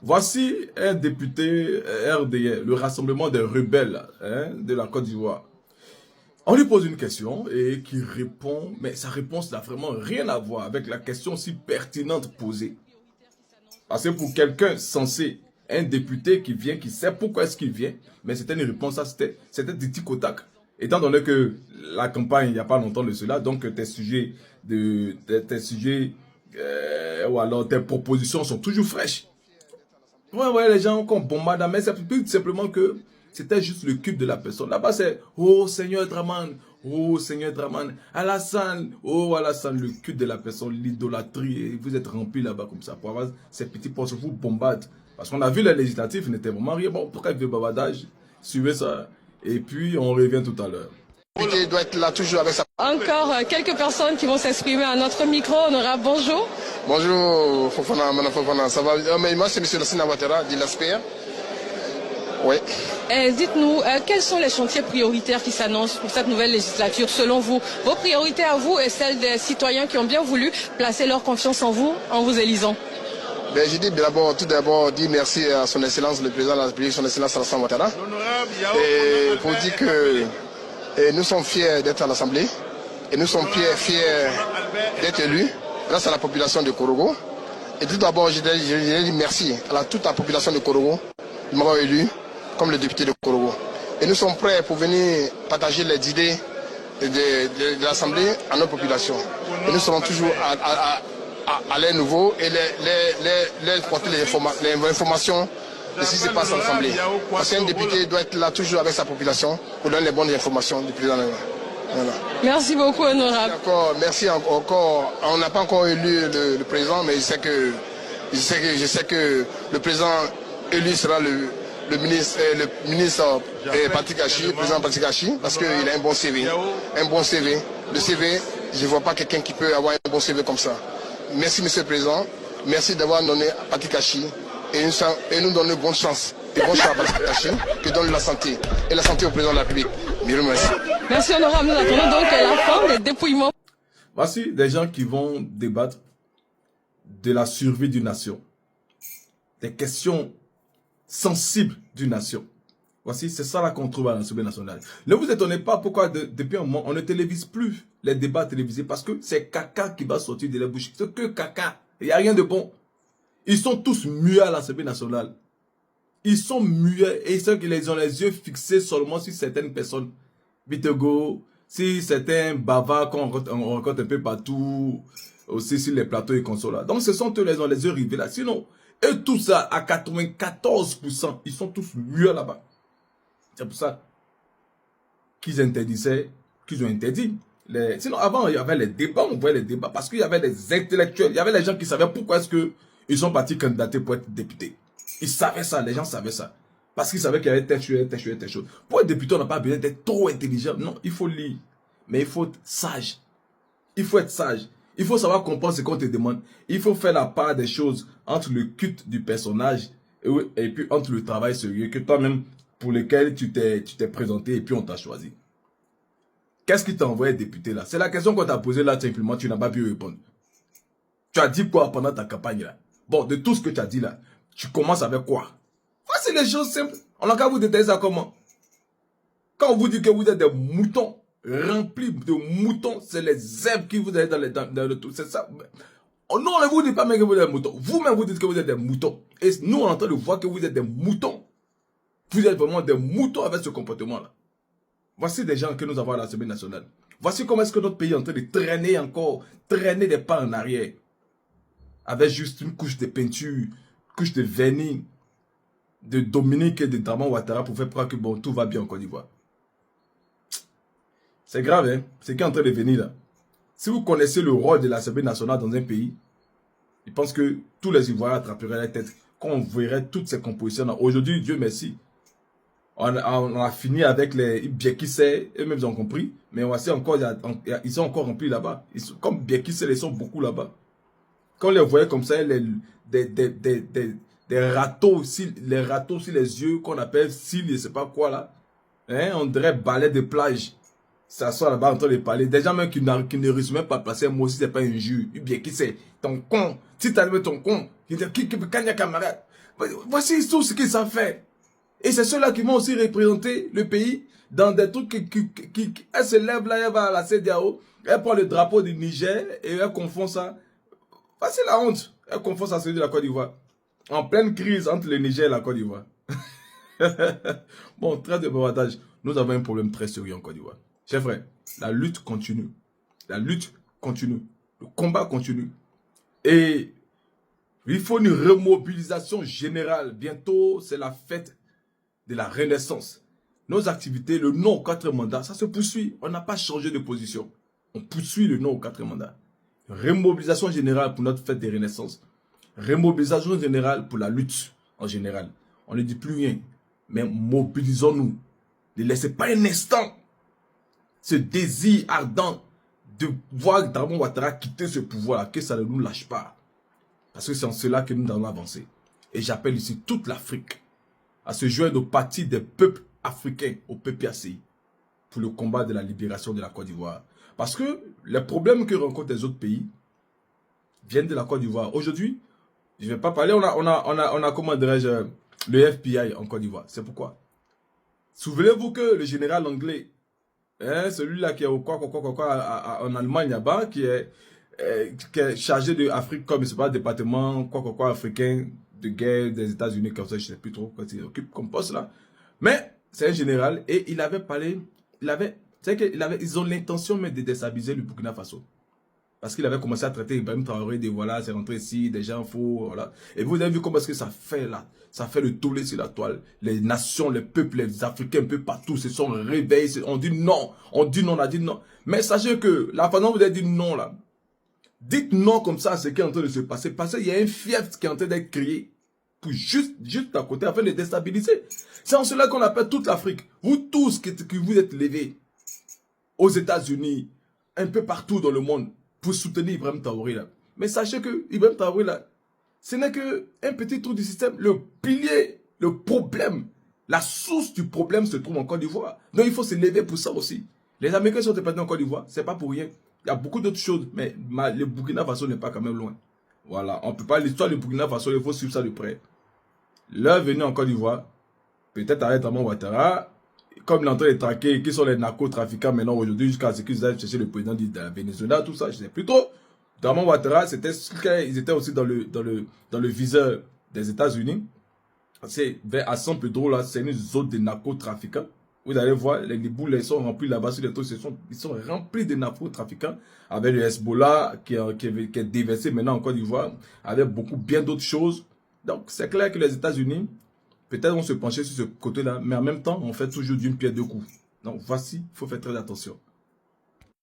Voici un député RDR, le Rassemblement des rebelles de la Côte d'Ivoire. On lui pose une question et qui répond, mais sa réponse n'a vraiment rien à voir avec la question si pertinente posée. Parce que pour quelqu'un censé, un député qui vient, qui sait pourquoi est-ce qu'il vient, mais c'était une réponse, c'était du tic au tac. Étant donné que la campagne, il n'y a pas longtemps de cela, donc tes sujets, ou alors tes propositions sont toujours fraîches. Ouais, les gens qu'on bombarde, mais c'est tout simplement que c'était juste le cube de la personne. Là-bas, c'est oh Seigneur Draman, oh Seigneur Draman, Alassane, oh Alassane, le cube de la personne, l'idolâtrie. Et vous êtes rempli là-bas comme ça pour avoir ces petits postes, vous bombardent. Parce qu'on a vu les législatives, n'était vraiment rien. Bon, pourquoi il veut bavardage? Suivez ça. Et puis, on revient tout à l'heure. Il doit être là toujours avec sa... Encore quelques personnes qui vont s'exprimer à notre micro. Honorable, bonjour. Bonjour, Fofana, Madame Fofana, ça va? Mais moi, c'est M. Lassina Ouattara, dit l'ASPR. Oui. Dites-nous, quels sont les chantiers prioritaires qui s'annoncent pour cette nouvelle législature, selon vous? Vos priorités à vous et celles des citoyens qui ont bien voulu placer leur confiance en vous élisant. Ben, je dis tout d'abord, dire merci à son Excellence, le Président de la République, son Excellence Alassane Ouattara. Et pour dire que nous sommes fiers d'être à l'Assemblée et nous sommes fiers d'être élus grâce à la population de Korogo. Et tout d'abord, je dis merci à toute la population de Korogo de m'avoir élu comme le député de Korogo. Et nous sommes prêts pour venir partager les idées de l'Assemblée à notre population. Et nous serons toujours à l'air nouveau et les porter les informations de ce qui se passe à l'Assemblée. Parce qu'un député doit être là toujours avec sa population pour donner les bonnes informations du président. Voilà. Merci beaucoup, honorable. Merci encore. On n'a pas encore élu le président, mais je sais que le président élu sera le ministre Patrick Hachi, le président Patrick Hachi, parce qu'il a un bon CV. Un bon CV. Le CV, je ne vois pas quelqu'un qui peut avoir un bon CV comme ça. Merci, Monsieur le Président. Merci d'avoir donné Patrick Hachi et nous donner bonne chance. Et bonne chance à Patrick Hachi qui donne la santé. Et la santé au Président de la République. Merci. Merci, honorable. Nous attendons donc la fin des dépouillements. Voici des gens qui vont débattre de la survie d'une nation. Des questions sensibles d'une nation. Voici, c'est ça la controverse à l'Assemblée nationale. Ne vous étonnez pas pourquoi depuis un moment, on ne télévise plus les débats télévisés parce que c'est caca qui va sortir de la bouche. C'est que caca. Il n'y a rien de bon. Ils sont tous muets à l'Assemblée nationale. Ils sont muets et ils ont les yeux fixés seulement sur certaines personnes. Bitego, si certains bavards qu'on rencontre un peu partout, aussi sur les plateaux et consoles. Donc ce sont eux, ils ont les yeux rivés là. Sinon, eux tous à 94%, ils sont tous muets là-bas. C'est pour ça qu'ils interdisaient, qu'ils ont interdit. Sinon, avant, il y avait les débats, on voyait les débats, parce qu'il y avait des intellectuels, il y avait les gens qui savaient pourquoi est-ce qu'ils sont partis candidater pour être députés. Ils savaient ça, les gens savaient ça. Parce qu'ils savaient qu'il y avait telle chose. Pour être député, on n'a pas besoin d'être trop intelligent. Non, il faut lire. Mais il faut être sage. Il faut être sage. Il faut savoir comprendre ce qu'on te demande. Il faut faire la part des choses entre le culte du personnage et puis entre le travail sérieux que toi-même pour lequel tu t'es présenté et puis on t'a choisi. Qu'est-ce qui t'a envoyé député là? C'est la question qu'on t'a posée là, simplement, tu n'as pas pu répondre. Tu as dit quoi pendant ta campagne là? Bon, de tout ce que tu as dit là, tu commences avec quoi? C'est les choses simples. On n'a qu'à vous détailler ça comment? Quand on vous dit que vous êtes des moutons, remplis de moutons, c'est les zèbres qui vous êtes dans le tout. C'est ça. Non, on ne vous dit pas même que vous êtes des moutons. Vous-même vous dites que vous êtes des moutons. Et nous, on est en train de voir que vous êtes des moutons. Vous êtes vraiment des moutons avec ce comportement-là. Voici des gens que nous avons à l'Assemblée nationale. Voici comment est-ce que notre pays est en train de traîner des pas en arrière. Avec juste une couche de peinture, couche de vernis, de Dominique et de Draman Ouattara pour faire croire que bon, tout va bien en Côte d'Ivoire. C'est grave, hein? C'est qui est en train de venir là. Si vous connaissez le rôle de l'Assemblée nationale dans un pays, je pense que tous les Ivoiriens attraperaient la tête quand on verrait toutes ces compositions-là. Aujourd'hui, Dieu merci, on a fini avec les Biekissé, eux-mêmes ils ont compris, mais voici encore, ils sont encore remplis là-bas. Comme Biekissé, ils sont beaucoup là-bas. Quand on les voyait comme ça, des râteaux aussi, les yeux qu'on appelle cils, je ne sais pas quoi là. Hein, on dirait balai de plage. s'assoit là-bas en train de parler. Des gens même qui ne réussissent même pas à placer un mot si c'est pas un jus. Ou bien qui c'est ton con. Si tu as ton con, qui dit camarade. Voici tout ce qu'ils savent faire. Et c'est ceux-là qui vont aussi représenter le pays dans des trucs elle se lève là, elle va à la CEDEAO, elle prend le drapeau du Niger et elle confond ça. Voici la honte. Elle confond ça à celui de la Côte d'Ivoire. En pleine crise entre le Niger et la Côte d'Ivoire. Bon, très de bavardage. Nous avons un problème très sérieux en Côte d'Ivoire. Chers frères, la lutte continue. La lutte continue. Le combat continue. Et il faut une remobilisation générale. Bientôt, c'est la fête de la renaissance. Nos activités, le non aux 4 mandats, ça se poursuit. On n'a pas changé de position. On poursuit le non aux 4 mandats. Remobilisation générale pour notre fête de renaissance. Remobilisation générale pour la lutte en général. On ne dit plus rien. Mais mobilisons-nous. Ne laissez pas un instant ce désir ardent de voir Dramane Ouattara quitter ce pouvoir-là, que ça ne nous lâche pas. Parce que c'est en cela que nous devons avancer. Et j'appelle ici toute l'Afrique à se joindre au parti des peuples africains, au PPACI, pour le combat de la libération de la Côte d'Ivoire. Parce que les problèmes que rencontrent les autres pays viennent de la Côte d'Ivoire. Aujourd'hui, je ne vais pas parler, on a comment dirais-je, le FBI en Côte d'Ivoire. C'est pourquoi. Souvenez-vous que le général anglais, celui-là qui est en Allemagne là-bas, qui est chargé de l'Afrique comme, je sais pas, département, africain de guerre des États-Unis, comme ça, je ne sais plus trop quoi il occupe comme poste là. Mais c'est un général et il avait parlé, ils ont l'intention même de déstabiliser le Burkina Faso. Parce qu'il avait commencé à traiter Ibrahim Traoré de voilà, c'est rentré ici, des gens faux, voilà. Et vous avez vu comment est-ce que ça fait là. Ça fait le tollé sur la toile. Les nations, les peuples, les Africains, un peu partout se sont réveillés. On dit non, on a dit non. Mais sachez que la façon dont vous avez dit non là, dites non comme ça à ce qui est en train de se passer. Parce qu'il y a un fief qui est en train d'être créé pour juste à côté afin de déstabiliser. C'est en cela qu'on appelle toute l'Afrique. Vous tous qui vous êtes levés aux États-Unis, un peu partout dans le monde, pour soutenir Ibrahim Traoré là. Mais sachez que Ibrahim Traoré là, ce n'est qu'un petit trou du système. Le pilier, le problème, la source du problème se trouve en Côte d'Ivoire. Donc il faut se lever pour ça aussi. Les Américains sont départis en Côte d'Ivoire, c'est pas pour rien. Il y a beaucoup d'autres choses, mais le Burkina Faso n'est pas quand même loin. Voilà, on peut pas, l'histoire du Burkina Faso, il faut suivre ça de près. L'heure venue en Côte d'Ivoire, peut-être avec Dramane Ouattara, comme l'entrée est traquée, qui sont les narcotrafiquants maintenant aujourd'hui, jusqu'à ce qu'ils aillent chercher le président de la Venezuela, tout ça, je sais plus trop. Dramane Ouattara, ils étaient aussi dans le viseur des États-Unis. C'est vers Assam Pedro, là, c'est une zone de narcotrafiquants. Vous allez voir, les boules, ils sont remplis là-bas sur les trucs, ils sont remplis de narcotrafiquants, avec le Hezbollah qui est déversé maintenant en Côte d'Ivoire, avec bien d'autres choses. Donc, c'est clair que les États-Unis, peut-être vont se pencher sur ce côté-là, mais en même temps, on fait toujours d'une pierre deux coups. Donc, voici, il faut faire très attention.